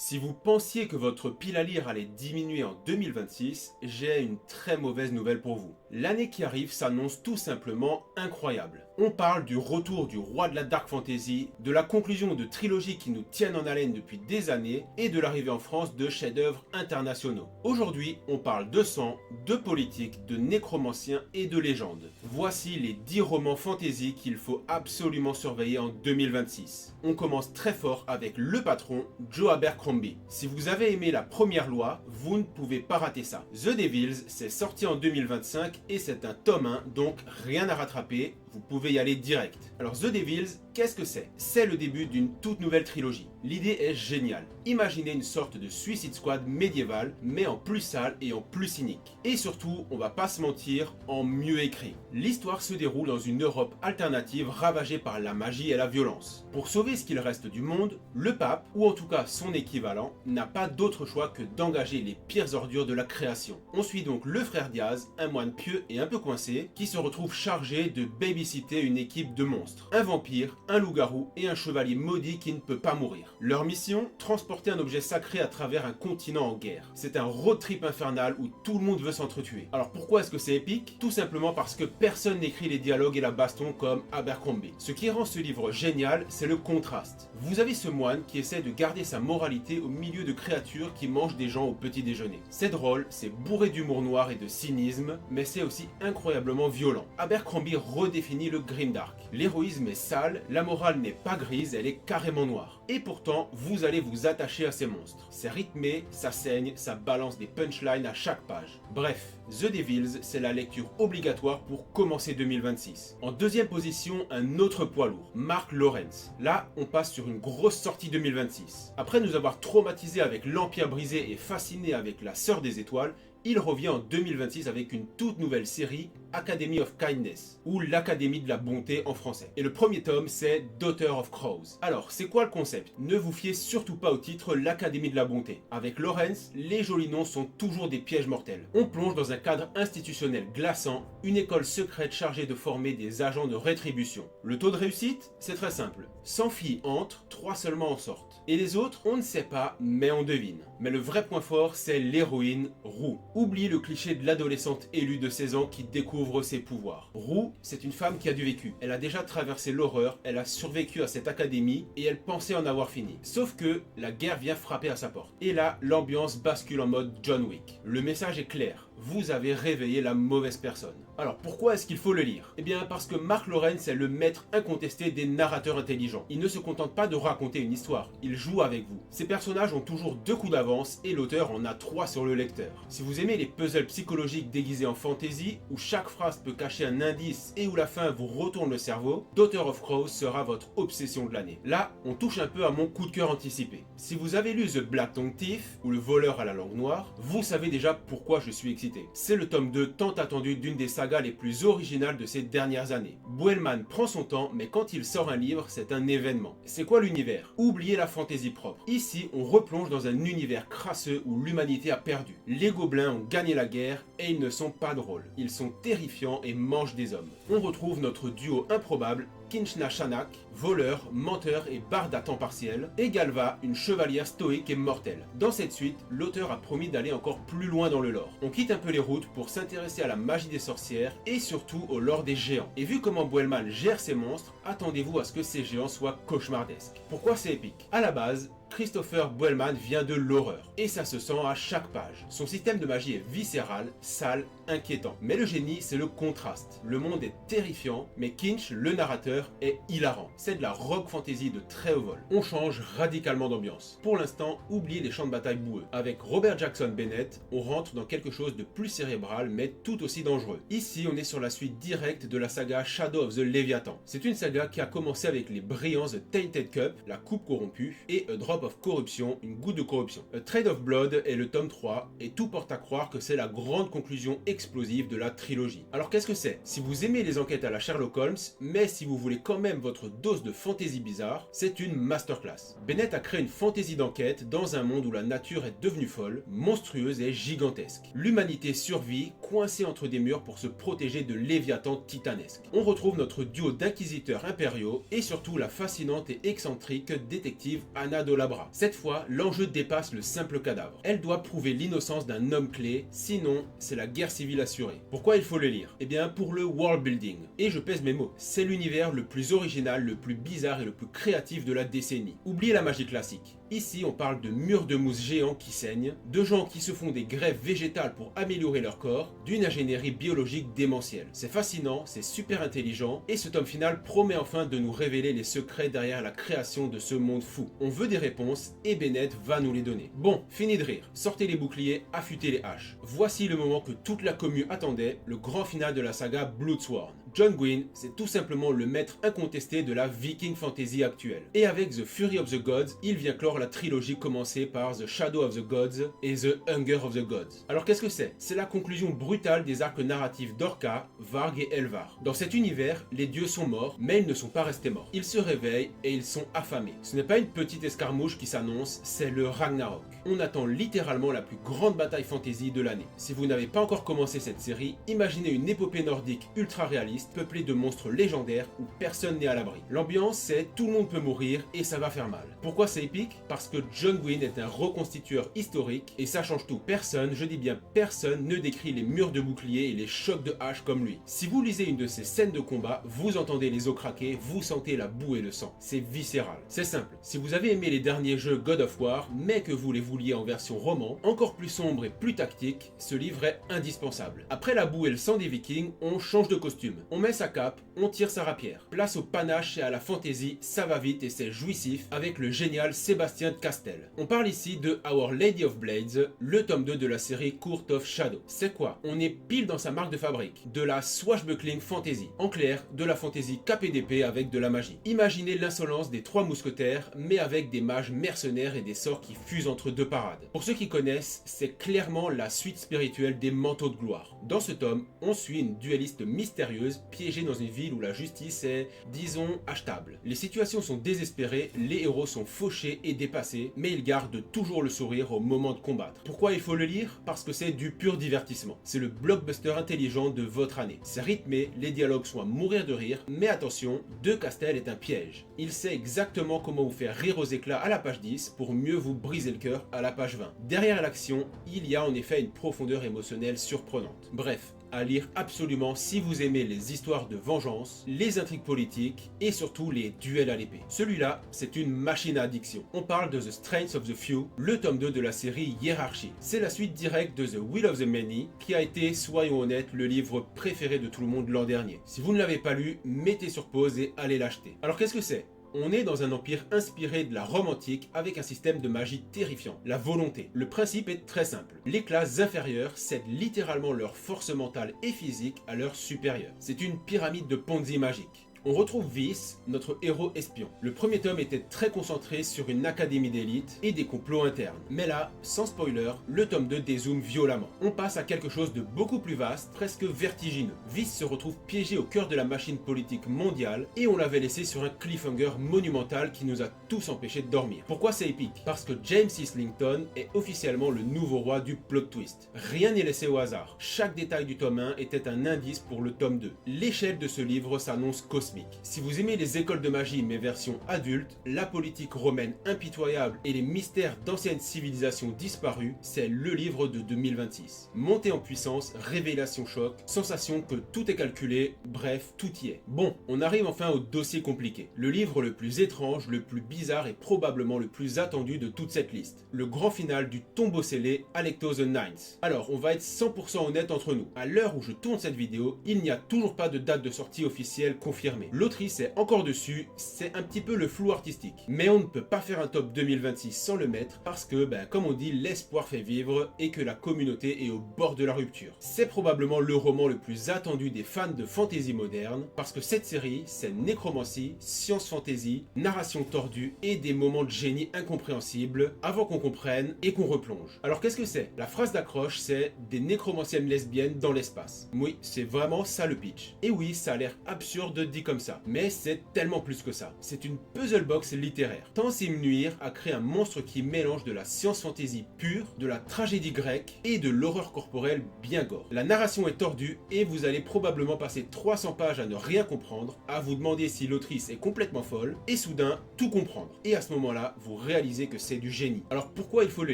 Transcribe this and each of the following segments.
Si vous pensiez que votre pile à lire allait diminuer en 2026, j'ai une très mauvaise nouvelle pour vous. L'année qui arrive s'annonce tout simplement incroyable. On parle du retour du roi de la Dark Fantasy, de la conclusion de trilogies qui nous tiennent en haleine depuis des années et de l'arrivée en France de chefs-d'œuvre internationaux. Aujourd'hui, on parle de sang, de politique, de nécromanciens et de légendes. Voici les 10 romans fantasy qu'il faut absolument surveiller en 2026. On commence très fort avec le patron, Joe Abercrombie. Si vous avez aimé la première loi, vous ne pouvez pas rater ça. The Devils, c'est sorti en 2025 et c'est un tome 1, donc rien à rattraper, vous pouvez y aller direct. Alors The Devils, qu'est-ce que c'est? C'est le début d'une toute nouvelle trilogie. L'idée est géniale. Imaginez une sorte de Suicide Squad médiéval, mais en plus sale et en plus cynique. Et surtout, on va pas se mentir, en mieux écrit. L'histoire se déroule dans une Europe alternative ravagée par la magie et la violence. Pour sauver ce qu'il reste du monde, le pape, ou en tout cas son équivalent, n'a pas d'autre choix que d'engager les pires ordures de la création. On suit donc le frère Diaz, un moine pieux et un peu coincé, qui se retrouve chargé de babysitter une équipe de monstres. Un vampire, un loup-garou et un chevalier maudit qui ne peut pas mourir. Leur mission, transporter un objet sacré à travers un continent en guerre. C'est un road trip infernal où tout le monde veut s'entretuer. Alors pourquoi est-ce que c'est épique? Tout simplement parce que personne n'écrit les dialogues et la baston comme Abercrombie. Ce qui rend ce livre génial, c'est le contraste. Vous avez ce moine qui essaie de garder sa moralité au milieu de créatures qui mangent des gens au petit déjeuner. C'est drôle, c'est bourré d'humour noir et de cynisme, mais c'est aussi incroyablement violent. Abercrombie redéfinit le grimdark. L'héroïsme est sale, la morale n'est pas grise, elle est carrément noire. Et pourtant, vous allez vous attacher à ces monstres. C'est rythmé, ça saigne, ça balance des punchlines à chaque page. Bref, The Devils, c'est la lecture obligatoire pour commencer 2026. En deuxième position, un autre poids lourd, Mark Lawrence. Là, on passe sur une grosse sortie 2026. Après nous avoir traumatisé avec l'Empire brisé et fasciné avec la Sœur des Étoiles, il revient en 2026 avec une toute nouvelle série, Academy of Kindness, ou l'Académie de la Bonté en français. Et le premier tome, c'est Daughter of Crows. Alors, c'est quoi le concept? Ne vous fiez surtout pas au titre l'Académie de la Bonté. Avec Lawrence, les jolis noms sont toujours des pièges mortels. On plonge dans un cadre institutionnel glaçant, une école secrète chargée de former des agents de rétribution. Le taux de réussite, c'est très simple. 100 filles entrent, 3 seulement en sortent. Et les autres, on ne sait pas, mais on devine. Mais le vrai point fort, c'est l'héroïne, Rue. Oubliez le cliché de l'adolescente élue de 16 ans qui découvre ses pouvoirs. Rue, c'est une femme qui a du vécu. Elle a déjà traversé l'horreur, elle a survécu à cette académie et elle pensait en avoir fini. Sauf que la guerre vient frapper à sa porte. Et là, l'ambiance bascule en mode John Wick. Le message est clair. Vous avez réveillé la mauvaise personne. Alors pourquoi est-ce qu'il faut le lire? Eh bien parce que Mark Lawrence est le maître incontesté des narrateurs intelligents. Il ne se contente pas de raconter une histoire, il joue avec vous. Ses personnages ont toujours 2 coups d'avance et l'auteur en a 3 sur le lecteur. Si vous aimez les puzzles psychologiques déguisés en fantasy, où chaque phrase peut cacher un indice et où la fin vous retourne le cerveau, Daughter of Crows sera votre obsession de l'année. Là, on touche un peu à mon coup de cœur anticipé. Si vous avez lu The Black Tongue Thief, ou Le voleur à la langue noire, vous savez déjà pourquoi je suis excité. C'est le tome 2 tant attendu d'une des sagas les plus originales de ces dernières années. Buellman prend son temps, mais quand il sort un livre, c'est un événement. C'est quoi l'univers? Oubliez la fantaisie propre. Ici, on replonge dans un univers crasseux où l'humanité a perdu. Les gobelins ont gagné la guerre et ils ne sont pas drôles. Ils sont terrifiants et mangent des hommes. On retrouve notre duo improbable, Kinchna Shanak, voleur, menteur et barde à temps partiel, et Galva, une chevalière stoïque et mortelle. Dans cette suite, l'auteur a promis d'aller encore plus loin dans le lore. On quitte un peu les routes pour s'intéresser à la magie des sorcières et surtout au lore des géants. Et vu comment Buellman gère ses monstres, attendez-vous à ce que ces géants soient cauchemardesques. Pourquoi c'est épique? À la base, Christopher Buellman vient de l'horreur, et ça se sent à chaque page. Son système de magie est viscéral, sale, inquiétant. Mais le génie, c'est le contraste. Le monde est terrifiant, mais Kinch, le narrateur, est hilarant. C'est de la rock fantasy de très haut vol. On change radicalement d'ambiance. Pour l'instant, oubliez les champs de bataille boueux. Avec Robert Jackson Bennett, on rentre dans quelque chose de plus cérébral, mais tout aussi dangereux. Ici, on est sur la suite directe de la saga Shadow of the Leviathan. C'est une saga qui a commencé avec les brillants The Tainted Cup, la coupe corrompue, et A Drop of Corruption, une goutte de corruption. A Trade of Blood est le tome 3, et tout porte à croire que c'est la grande conclusion explosive de la trilogie. Alors qu'est-ce que c'est? Si vous aimez les enquêtes à la Sherlock Holmes, mais si vous voulez quand même votre dose de fantasy bizarre, c'est une masterclass. Bennett a créé une fantasy d'enquête dans un monde où la nature est devenue folle, monstrueuse et gigantesque. L'humanité survit, coincée entre des murs pour se protéger de Léviathan titanesques. On retrouve notre duo d'inquisiteurs impériaux et surtout la fascinante et excentrique détective Anna de la candelabra. Cette fois, l'enjeu dépasse le simple cadavre. Elle doit prouver l'innocence d'un homme clé, sinon c'est la guerre civile assurée. Pourquoi il faut le lire? Eh bien pour le world building. Et je pèse mes mots, c'est l'univers le plus original, le plus bizarre et le plus créatif de la décennie. Oubliez la magie classique. Ici, on parle de murs de mousse géants qui saignent, de gens qui se font des greffes végétales pour améliorer leur corps, d'une ingénierie biologique démentielle. C'est fascinant, c'est super intelligent, et ce tome final promet enfin de nous révéler les secrets derrière la création de ce monde fou. On veut des réponses, et Bennett va nous les donner. Bon, fini de rire, sortez les boucliers, affûtez les haches. Voici le moment que toute la commu attendait, le grand final de la saga Bloodsworn. John Gwynne, c'est tout simplement le maître incontesté de la Viking Fantasy actuelle. Et avec The Fury of the Gods, il vient clore la trilogie commencée par The Shadow of the Gods et The Hunger of the Gods. Alors qu'est-ce que c'est? C'est la conclusion brutale des arcs narratifs d'Orca, Varg et Elvar. Dans cet univers, les dieux sont morts, mais ils ne sont pas restés morts. Ils se réveillent et ils sont affamés. Ce n'est pas une petite escarmouche qui s'annonce, c'est le Ragnarok. On attend littéralement la plus grande bataille fantasy de l'année. Si vous n'avez pas encore commencé cette série, imaginez une épopée nordique ultra réaliste, peuplée de monstres légendaires où personne n'est à l'abri. L'ambiance c'est tout le monde peut mourir et ça va faire mal. Pourquoi c'est épique? Parce que John Gwynne est un reconstitueur historique et ça change tout. Personne, je dis bien personne, ne décrit les murs de boucliers et les chocs de hache comme lui. Si vous lisez une de ces scènes de combat, vous entendez les os craquer, vous sentez la boue et le sang. C'est viscéral. C'est simple. Si vous avez aimé les derniers jeux God of War, mais que vous les vouliez en version roman, encore plus sombre et plus tactique, ce livre est indispensable. Après la boue et le sang des Vikings, on change de costume. On met sa cape, on tire sa rapière. Place au panache et à la fantaisie, ça va vite et c'est jouissif avec le génial Sébastien de Castel. On parle ici de Our Lady of Blades, le tome 2 de la série Court of Shadow. C'est quoi? On est pile dans sa marque de fabrique, de la swashbuckling fantasy. En clair, de la fantasy capée d'épée avec de la magie. Imaginez l'insolence des trois mousquetaires, mais avec des mages mercenaires et des sorts qui fusent entre deux parades. Pour ceux qui connaissent, c'est clairement la suite spirituelle des manteaux de gloire. Dans ce tome, on suit une duelliste mystérieuse piégée dans une ville où la justice est, disons, achetable. Les situations sont désespérées, les héros sont fauchés et dépassés, mais ils gardent toujours le sourire au moment de combattre. Pourquoi il faut le lire? Parce que c'est du pur divertissement. C'est le blockbuster intelligent de votre année. C'est rythmé, les dialogues sont à mourir de rire, mais attention, De Castel est un piège. Il sait exactement comment vous faire rire aux éclats à la page 10 pour mieux vous briser le cœur à la page 20. Derrière l'action, il y a en effet une profondeur émotionnelle surprenante. Bref, à lire absolument si vous aimez les histoires de vengeance, les intrigues politiques et surtout les duels à l'épée. Celui-là, c'est une machine à addiction. On parle de The Strength of the Few, le tome 2 de la série Hiérarchie. C'est la suite directe de The Will of the Many, qui a été, soyons honnêtes, le livre préféré de tout le monde l'an dernier. Si vous ne l'avez pas lu, mettez sur pause et allez l'acheter. Alors qu'est-ce que c'est? On est dans un empire inspiré de la Rome antique avec un système de magie terrifiant, la volonté. Le principe est très simple. Les classes inférieures cèdent littéralement leur force mentale et physique à leurs supérieures. C'est une pyramide de Ponzi magique. On retrouve Vyse, notre héros espion. Le premier tome était très concentré sur une académie d'élite et des complots internes. Mais là, sans spoiler, le tome 2 dézoome violemment. On passe à quelque chose de beaucoup plus vaste, presque vertigineux. Vyse se retrouve piégé au cœur de la machine politique mondiale et on l'avait laissé sur un cliffhanger monumental qui nous a tous empêchés de dormir. Pourquoi c'est épique? Parce que James Islington est officiellement le nouveau roi du plot twist. Rien n'est laissé au hasard. Chaque détail du tome 1 était un indice pour le tome 2. L'échelle de ce livre s'annonce cosmique. Si vous aimez les écoles de magie mais version adulte, la politique romaine impitoyable et les mystères d'anciennes civilisations disparues, c'est le livre de 2026. Montée en puissance, révélation choc, sensation que tout est calculé, bref, tout y est. Bon, on arrive enfin au dossier compliqué. Le livre le plus étrange, le plus bizarre et probablement le plus attendu de toute cette liste. Le grand final du tombeau scellé Alecto the Ninth. Alors, on va être 100% honnête entre nous. À l'heure où je tourne cette vidéo, il n'y a toujours pas de date de sortie officielle confirmée. L'autrice est encore dessus, c'est un petit peu le flou artistique. Mais on ne peut pas faire un top 2026 sans le mettre parce que, comme on dit, l'espoir fait vivre et que la communauté est au bord de la rupture. C'est probablement le roman le plus attendu des fans de fantasy moderne parce que cette série, c'est nécromancie, science fantasy, narration tordue et des moments de génie incompréhensibles avant qu'on comprenne et qu'on replonge. Alors qu'est-ce que c'est? La phrase d'accroche, c'est des nécromanciennes lesbiennes dans l'espace. Oui, c'est vraiment ça le pitch. Et oui, ça a l'air absurde dit comme comme ça, mais c'est tellement plus que ça. C'est une puzzle box littéraire. Tansim Nuir a créé un monstre qui mélange de la science fantasy pure, de la tragédie grecque et de l'horreur corporelle bien gore. La narration est tordue et vous allez probablement passer 300 pages à ne rien comprendre, à vous demander si l'autrice est complètement folle, et soudain tout comprendre. Et à ce moment-là, vous réalisez que c'est du génie. Alors pourquoi il faut le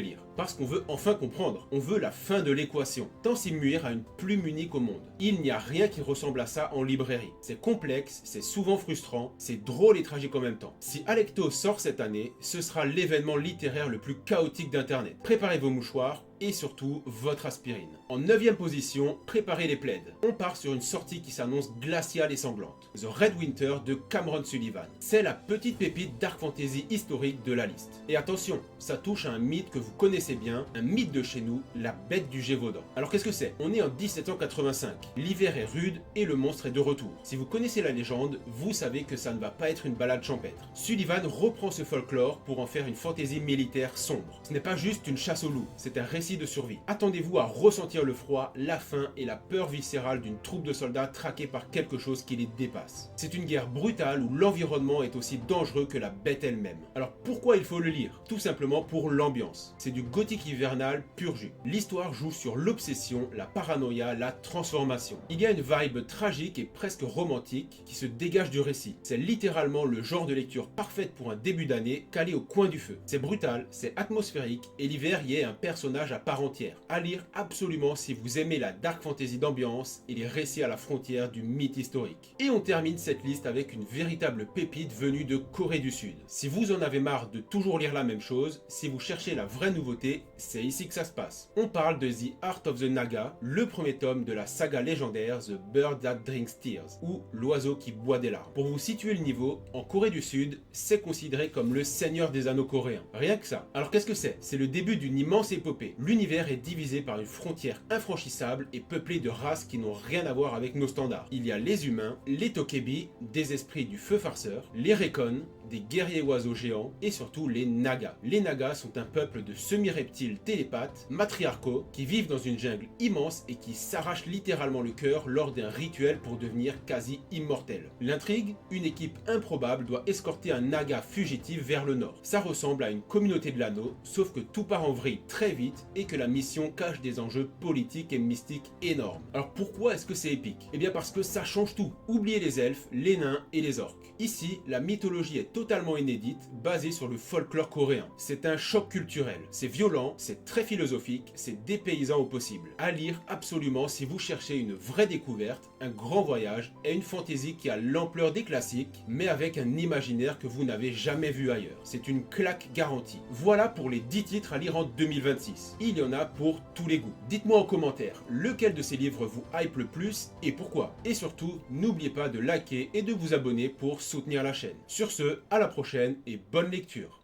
lire? Parce qu'on veut enfin comprendre, on veut la fin de l'équation. Tansim Muir a une plume unique au monde. Il n'y a rien qui ressemble à ça en librairie. C'est complexe, c'est souvent frustrant, c'est drôle et tragique en même temps. Si Alecto sort cette année, ce sera l'événement littéraire le plus chaotique d'internet. Préparez vos mouchoirs, et surtout votre aspirine. En 9ème position, préparez les plaids. On part sur une sortie qui s'annonce glaciale et sanglante. The Red Winter de Cameron Sullivan. C'est la petite pépite dark fantasy historique de la liste. Et attention, ça touche à un mythe que vous connaissez bien, un mythe de chez nous, la bête du Gévaudan. Alors qu'est-ce que c'est? On est en 1785. L'hiver est rude et le monstre est de retour. Si vous connaissez la légende, vous savez que ça ne va pas être une balade champêtre. Sullivan reprend ce folklore pour en faire une fantaisie militaire sombre. Ce n'est pas juste une chasse au loup, c'est un récit de survie. Attendez-vous à ressentir le froid, la faim et la peur viscérale d'une troupe de soldats traqués par quelque chose qui les dépasse. C'est une guerre brutale où l'environnement est aussi dangereux que la bête elle-même. Alors pourquoi il faut le lire? Tout simplement pour l'ambiance. C'est du gothique hivernal pur jus. L'histoire joue sur l'obsession, la paranoïa, la transformation. Il y a une vibe tragique et presque romantique qui se dégage du récit. C'est littéralement le genre de lecture parfaite pour un début d'année calé au coin du feu. C'est brutal, c'est atmosphérique et l'hiver y est un personnage à part entière. À lire absolument si vous aimez la dark fantasy d'ambiance et les récits à la frontière du mythe historique. Et on termine cette liste avec une véritable pépite venue de Corée du Sud. Si vous en avez marre de toujours lire la même chose, si vous cherchez la vraie nouveauté, c'est ici que ça se passe. On parle de The Art of the Naga, le premier tome de la saga légendaire The Bird That Drinks Tears, ou L'oiseau qui boit des larmes. Pour vous situer le niveau, en Corée du Sud, c'est considéré comme le Seigneur des Anneaux coréens. Rien que ça. Alors qu'est-ce que c'est? C'est le début d'une immense épopée. L'univers est divisé par une frontière infranchissable et peuplée de races qui n'ont rien à voir avec nos standards. Il y a les humains, les Tokebi, des esprits du feu farceur, les Rekon, des guerriers oiseaux géants et surtout les Nagas. Les Nagas sont un peuple de semi-reptiles télépathes, matriarcaux, qui vivent dans une jungle immense et qui s'arrachent littéralement le cœur lors d'un rituel pour devenir quasi immortels. L'intrigue? Une équipe improbable doit escorter un Naga fugitif vers le nord. Ça ressemble à une communauté de l'anneau, sauf que tout part en vrille très vite et que la mission cache des enjeux politiques et mystiques énormes. Alors pourquoi est-ce que c'est épique? Eh bien parce que ça change tout. Oubliez les elfes, les nains et les orques. Ici, la mythologie est totalement inédite, basée sur le folklore coréen. C'est un choc culturel. C'est violent, c'est très philosophique, c'est dépaysant au possible. À lire absolument si vous cherchez une vraie découverte, un grand voyage et une fantaisie qui a l'ampleur des classiques, mais avec un imaginaire que vous n'avez jamais vu ailleurs. C'est une claque garantie. Voilà pour les 10 titres à lire en 2026. Il y en a pour tous les goûts. Dites-moi en commentaire lequel de ces livres vous hype le plus et pourquoi. Et surtout, n'oubliez pas de liker et de vous abonner pour soutenir la chaîne. Sur ce, à la prochaine et bonne lecture.